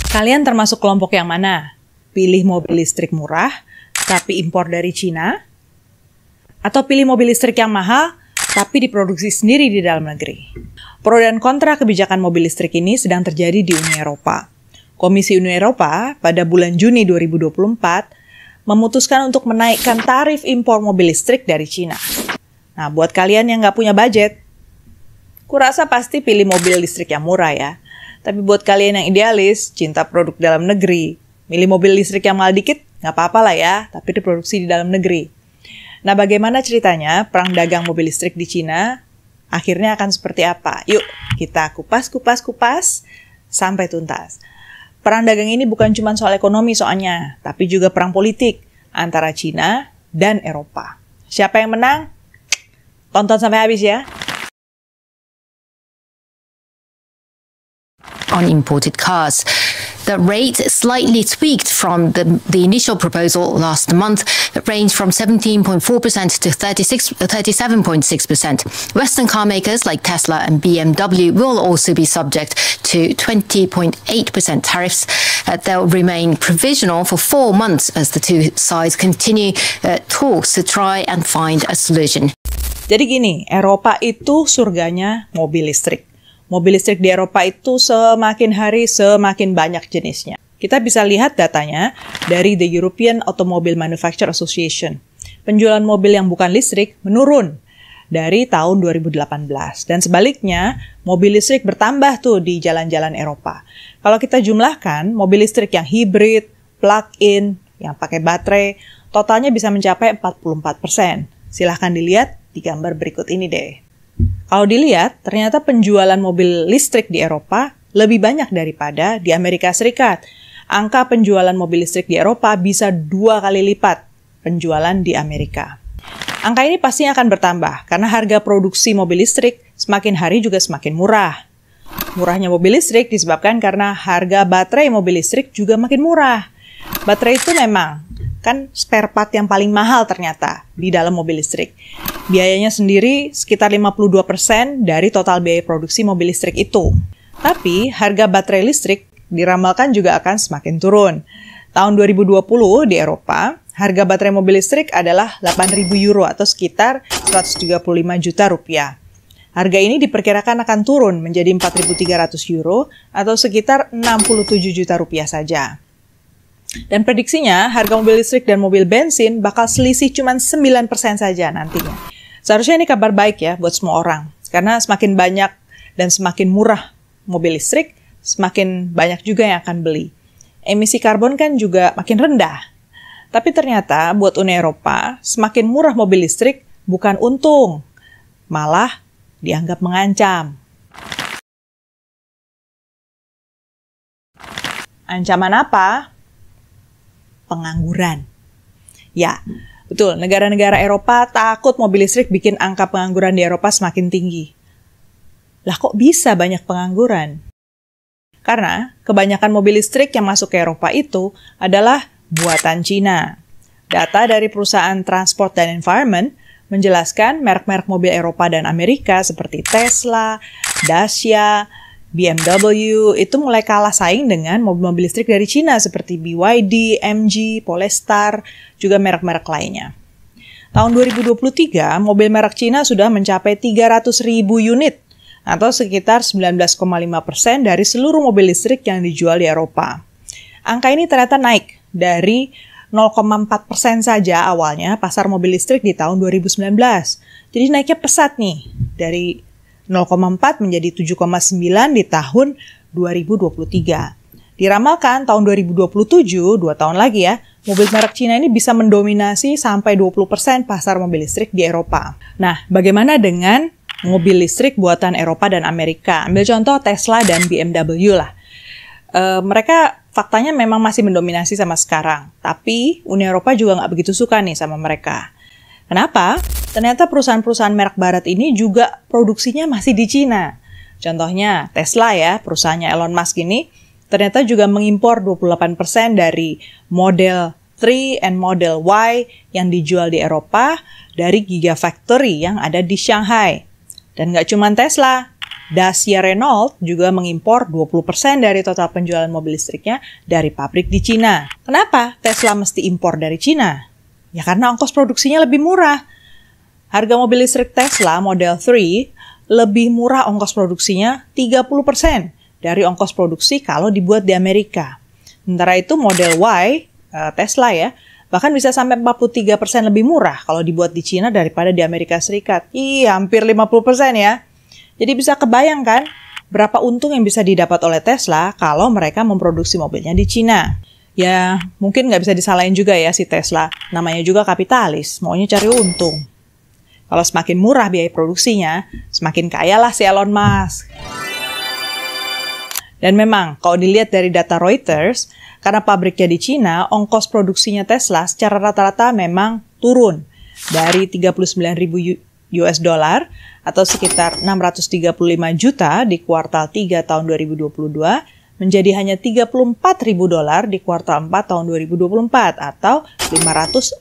Kalian termasuk kelompok yang mana? Pilih mobil listrik murah, tapi impor dari Cina? Atau pilih mobil listrik yang mahal, tapi diproduksi sendiri di dalam negeri? Pro dan kontra kebijakan mobil listrik ini sedang terjadi di Uni Eropa. Komisi Uni Eropa pada bulan Juni 2024 memutuskan untuk menaikkan tarif impor mobil listrik dari Cina. Nah, buat kalian yang nggak punya budget, kurasa pasti pilih mobil listrik yang murah ya. Tapi buat kalian yang idealis, cinta produk dalam negeri, milih mobil listrik yang mahal dikit, nggak apa-apa lah ya, tapi diproduksi di dalam negeri. Nah, bagaimana ceritanya perang dagang mobil listrik di Cina akhirnya akan seperti apa? Yuk, kita kupas sampai tuntas. Perang dagang ini bukan cuma soal ekonomi soalnya, tapi juga perang politik antara Cina dan Eropa. Siapa yang menang? Tonton sampai habis ya. On imported cars. The rate slightly tweaked from the initial proposal last month that ranged from 17.4% to 37.6%. Western car makers like Tesla and BMW will also be subject to 20.8% tariffs. They'll remain provisional for 4 months as the two sides continue talks to try and find a solution. Jadi gini, Eropa itu surganya mobil listrik. Mobil listrik di Eropa itu semakin hari semakin banyak jenisnya. Kita bisa lihat datanya dari The European Automobile Manufacturer Association. Penjualan mobil yang bukan listrik menurun dari tahun 2018. Dan sebaliknya, mobil listrik bertambah tuh di jalan-jalan Eropa. Kalau kita jumlahkan, mobil listrik yang hibrid, plug-in, yang pakai baterai, totalnya bisa mencapai 44%. Silahkan dilihat di gambar berikut ini deh. Kalau dilihat, ternyata penjualan mobil listrik di Eropa lebih banyak daripada di Amerika Serikat. Angka penjualan mobil listrik di Eropa bisa 2 kali lipat penjualan di Amerika. Angka ini pastinya akan bertambah karena harga produksi mobil listrik semakin hari juga semakin murah. Murahnya mobil listrik disebabkan karena harga baterai mobil listrik juga makin murah. Baterai itu memang kan spare part yang paling mahal ternyata di dalam mobil listrik. Biayanya sendiri sekitar 52% dari total biaya produksi mobil listrik itu. Tapi harga baterai listrik diramalkan juga akan semakin turun. Tahun 2020 di Eropa, harga baterai mobil listrik adalah 8.000 euro atau sekitar 135 juta rupiah. Harga ini diperkirakan akan turun menjadi 4.300 euro atau sekitar 67 juta rupiah saja. Dan prediksinya, harga mobil listrik dan mobil bensin bakal selisih cuma 9% saja nantinya. Seharusnya ini kabar baik ya buat semua orang. Karena semakin banyak dan semakin murah mobil listrik, semakin banyak juga yang akan beli. Emisi karbon kan juga makin rendah. Tapi ternyata buat Uni Eropa, semakin murah mobil listrik bukan untung, malah dianggap mengancam. Ancaman apa? Pengangguran. Ya, betul. Negara-negara Eropa takut mobil listrik bikin angka pengangguran di Eropa semakin tinggi. Lah kok bisa banyak pengangguran? Karena kebanyakan mobil listrik yang masuk ke Eropa itu adalah buatan Cina. Data dari perusahaan Transport dan Environment menjelaskan merek-merek mobil Eropa dan Amerika seperti Tesla, Dacia, BMW itu mulai kalah saing dengan mobil-mobil listrik dari Cina seperti BYD, MG, Polestar, juga merek-merek lainnya. Tahun 2023, mobil merek Cina sudah mencapai 300.000 unit atau sekitar 19,5% dari seluruh mobil listrik yang dijual di Eropa. Angka ini ternyata naik dari 0,4% saja awalnya pasar mobil listrik di tahun 2019. Jadi naiknya pesat nih dari 0,4 menjadi 7,9 di tahun 2023. Diramalkan tahun 2027, 2 tahun lagi ya, mobil merek Cina ini bisa mendominasi sampai 20% pasar mobil listrik di Eropa. Nah, bagaimana dengan mobil listrik buatan Eropa dan Amerika? Ambil contoh Tesla dan BMW lah. Mereka faktanya memang masih mendominasi sama sekarang, tapi Uni Eropa juga nggak begitu suka nih sama mereka. Kenapa? Ternyata perusahaan-perusahaan merek barat ini juga produksinya masih di Cina. Contohnya Tesla ya, perusahaannya Elon Musk ini ternyata juga mengimpor 28% dari Model 3 and Model Y yang dijual di Eropa dari Gigafactory yang ada di Shanghai. Dan nggak cuma Tesla, Dacia Renault juga mengimpor 20% dari total penjualan mobil listriknya dari pabrik di Cina. Kenapa Tesla mesti impor dari Cina? Ya karena ongkos produksinya lebih murah. Harga mobil listrik Tesla Model 3 lebih murah ongkos produksinya 30% dari ongkos produksi kalau dibuat di Amerika. Sementara itu Model Y, Tesla ya, bahkan bisa sampai 43% lebih murah kalau dibuat di Cina daripada di Amerika Serikat. Hampir 50% ya. Jadi bisa kebayangkan berapa untung yang bisa didapat oleh Tesla kalau mereka memproduksi mobilnya di Cina. Ya, mungkin nggak bisa disalahin juga ya si Tesla. Namanya juga kapitalis, maunya cari untung. Kalau semakin murah biaya produksinya, semakin kaya lah si Elon Musk. Dan memang, kalau dilihat dari data Reuters, karena pabriknya di Cina, ongkos produksinya Tesla secara rata-rata memang turun dari 39.000 US dollar atau sekitar 635 juta di kuartal 3 tahun 2022 menjadi hanya 34.000 dolar di kuartal 4 tahun 2024 atau 554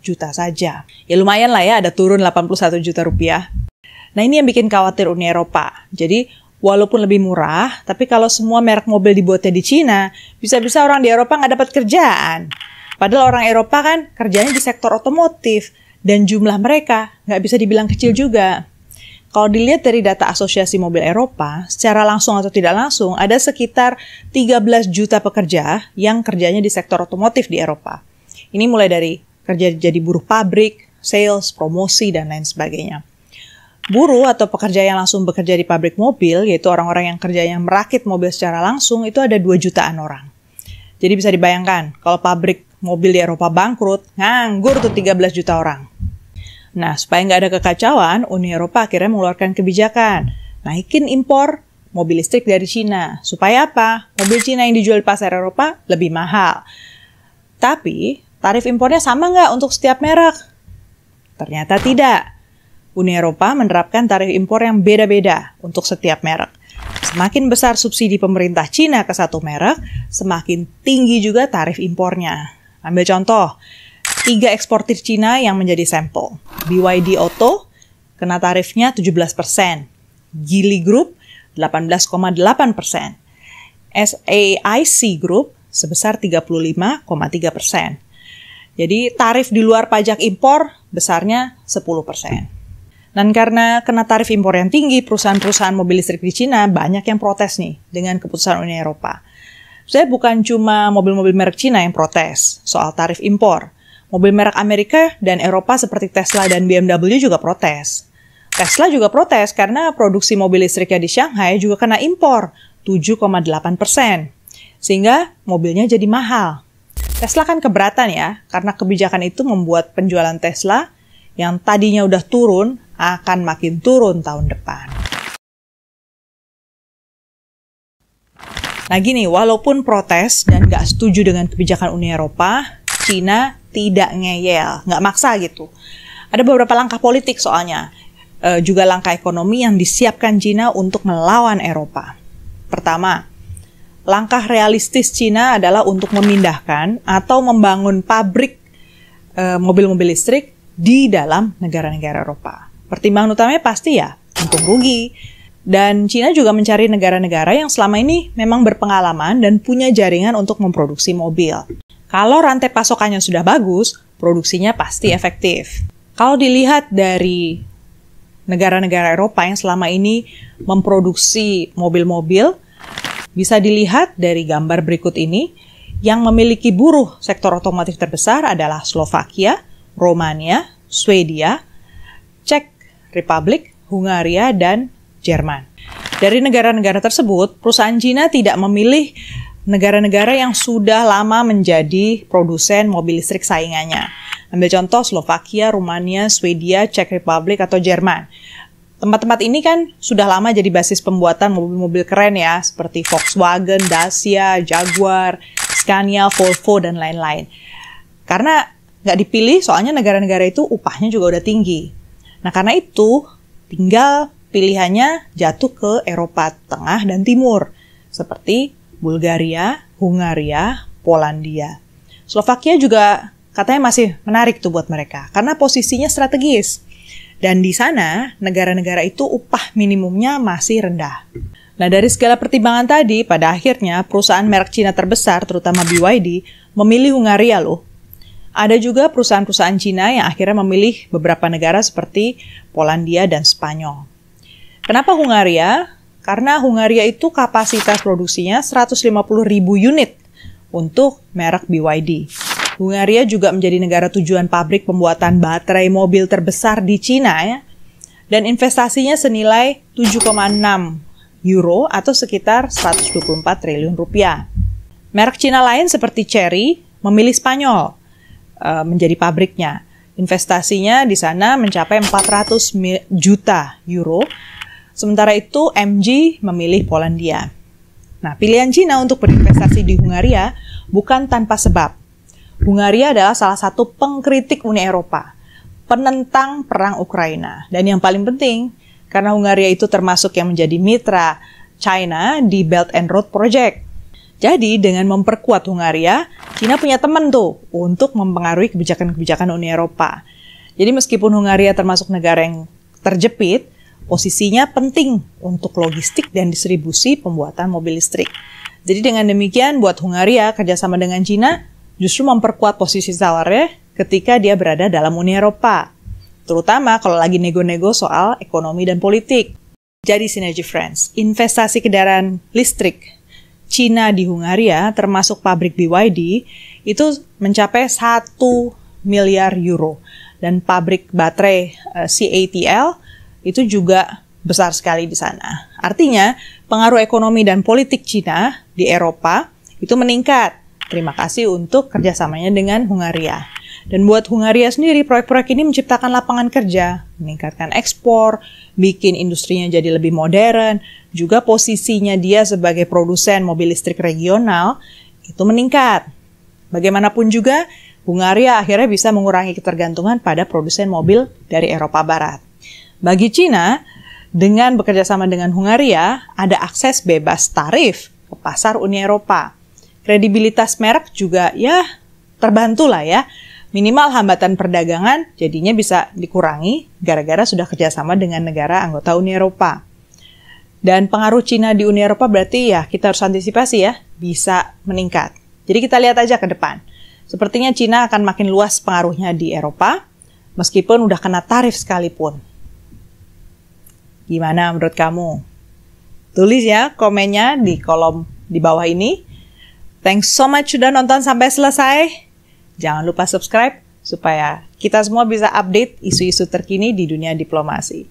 juta saja. Ya lumayan lah ya, ada turun 81 juta rupiah. Nah ini yang bikin khawatir Uni Eropa. Jadi walaupun lebih murah, tapi kalau semua merek mobil dibuatnya di Cina, bisa-bisa orang di Eropa nggak dapat kerjaan. Padahal orang Eropa kan kerjanya di sektor otomotif. Dan jumlah mereka nggak bisa dibilang kecil juga. Kalau dilihat dari data Asosiasi Mobil Eropa, secara langsung atau tidak langsung, ada sekitar 13 juta pekerja yang kerjanya di sektor otomotif di Eropa. Ini mulai dari kerja jadi buruh pabrik, sales, promosi, dan lain sebagainya. Buruh atau pekerja yang langsung bekerja di pabrik mobil, yaitu orang-orang yang kerjanya merakit mobil secara langsung, itu ada 2 jutaan orang. Jadi bisa dibayangkan, kalau pabrik mobil di Eropa bangkrut, nganggur tuh 13 juta orang. Nah, supaya nggak ada kekacauan, Uni Eropa akhirnya mengeluarkan kebijakan. Naikin impor mobil listrik dari Cina. Supaya apa? Mobil Cina yang dijual di pasar Eropa lebih mahal. Tapi, tarif impornya sama nggak untuk setiap merek? Ternyata tidak. Uni Eropa menerapkan tarif impor yang beda-beda untuk setiap merek. Semakin besar subsidi pemerintah Cina ke satu merek, semakin tinggi juga tarif impornya. Ambil contoh, 3 eksportir Cina yang menjadi sampel. BYD Auto kena tarifnya 17%, Geely Group 18,8%, SAIC Group sebesar 35,3%. Jadi tarif di luar pajak impor besarnya 10%. Dan karena kena tarif impor yang tinggi, perusahaan-perusahaan mobil listrik di Cina banyak yang protes nih dengan keputusan Uni Eropa. Saya bukan cuma mobil-mobil merek Cina yang protes soal tarif impor. Mobil merek Amerika dan Eropa seperti Tesla dan BMW juga protes. Tesla juga protes karena produksi mobil listriknya di Shanghai juga kena impor 7,8%. Sehingga mobilnya jadi mahal. Tesla kan keberatan ya, karena kebijakan itu membuat penjualan Tesla yang tadinya udah turun akan makin turun tahun depan. Nah gini, walaupun protes dan nggak setuju dengan kebijakan Uni Eropa, Cina tidak ngeyel, nggak maksa gitu. Ada beberapa langkah politik soalnya, juga langkah ekonomi yang disiapkan Cina untuk melawan Eropa. Pertama, langkah realistis Cina adalah untuk memindahkan atau membangun pabrik mobil-mobil listrik di dalam negara-negara Eropa. Pertimbangan utamanya pasti ya, untung rugi. Dan Cina juga mencari negara-negara yang selama ini memang berpengalaman dan punya jaringan untuk memproduksi mobil. Kalau rantai pasokannya sudah bagus, produksinya pasti efektif. Kalau dilihat dari negara-negara Eropa yang selama ini memproduksi mobil-mobil, bisa dilihat dari gambar berikut ini, yang memiliki buruh sektor otomotif terbesar adalah Slovakia, Romania, Swedia, Czech Republic, Hungaria, dan Jerman. Dari negara-negara tersebut, perusahaan Cina tidak memilih negara-negara yang sudah lama menjadi produsen mobil listrik saingannya. Ambil contoh Slovakia, Rumania, Swedia, Czech Republic, atau Jerman. Tempat-tempat ini kan sudah lama jadi basis pembuatan mobil-mobil keren ya, seperti Volkswagen, Dacia, Jaguar, Scania, Volvo, dan lain-lain. Karena nggak dipilih, soalnya negara-negara itu upahnya juga udah tinggi. Nah karena itu, tinggal pilihannya jatuh ke Eropa Tengah dan Timur, seperti Bulgaria, Hungaria, Polandia. Slovakia juga katanya masih menarik tuh buat mereka, karena posisinya strategis. Dan di sana, negara-negara itu upah minimumnya masih rendah. Nah, dari segala pertimbangan tadi, pada akhirnya perusahaan merek Cina terbesar, terutama BYD, memilih Hungaria loh. Ada juga perusahaan-perusahaan Cina yang akhirnya memilih beberapa negara seperti Polandia dan Spanyol. Kenapa Hungaria? Karena Hungaria itu kapasitas produksinya 150.000 unit untuk merek BYD. Hungaria juga menjadi negara tujuan pabrik pembuatan baterai mobil terbesar di Cina ya. Dan investasinya senilai 7,6 euro atau sekitar 124 triliun rupiah. Merek Cina lain seperti Chery memilih Spanyol menjadi pabriknya. Investasinya di sana mencapai 400 juta euro. Sementara itu MG memilih Polandia. Nah, pilihan Cina untuk berinvestasi di Hungaria bukan tanpa sebab. Hungaria adalah salah satu pengkritik Uni Eropa, penentang perang Ukraina. Dan yang paling penting, karena Hungaria itu termasuk yang menjadi mitra China di Belt and Road Project. Jadi dengan memperkuat Hungaria, Cina punya teman tuh untuk mempengaruhi kebijakan-kebijakan Uni Eropa. Jadi meskipun Hungaria termasuk negara yang terjepit, posisinya penting untuk logistik dan distribusi pembuatan mobil listrik. Jadi dengan demikian buat Hungaria kerjasama dengan Cina justru memperkuat posisi tawarnya ketika dia berada dalam Uni Eropa. Terutama kalau lagi nego-nego soal ekonomi dan politik. Jadi Synergy Friends, investasi kendaraan listrik Cina di Hungaria termasuk pabrik BYD itu mencapai 1 miliar euro. Dan pabrik baterai CATL itu juga besar sekali di sana. Artinya pengaruh ekonomi dan politik Cina di Eropa itu meningkat. Terima kasih untuk kerjasamanya dengan Hungaria. Dan buat Hungaria sendiri, proyek-proyek ini menciptakan lapangan kerja, meningkatkan ekspor, bikin industrinya jadi lebih modern, juga posisinya dia sebagai produsen mobil listrik regional itu meningkat. Bagaimanapun juga, Hungaria akhirnya bisa mengurangi ketergantungan pada produsen mobil dari Eropa Barat. Bagi Cina, dengan bekerjasama dengan Hungaria, ada akses bebas tarif ke pasar Uni Eropa. Kredibilitas merek juga ya terbantu lah ya. Minimal hambatan perdagangan jadinya bisa dikurangi gara-gara sudah kerjasama dengan negara anggota Uni Eropa. Dan pengaruh Cina di Uni Eropa berarti ya kita harus antisipasi ya, bisa meningkat. Jadi kita lihat aja ke depan. Sepertinya Cina akan makin luas pengaruhnya di Eropa, meskipun udah kena tarif sekalipun. Gimana menurut kamu? Tulis ya komennya di kolom di bawah ini. Thanks so much sudah nonton sampai selesai. Jangan lupa subscribe supaya kita semua bisa update isu-isu terkini di dunia diplomasi.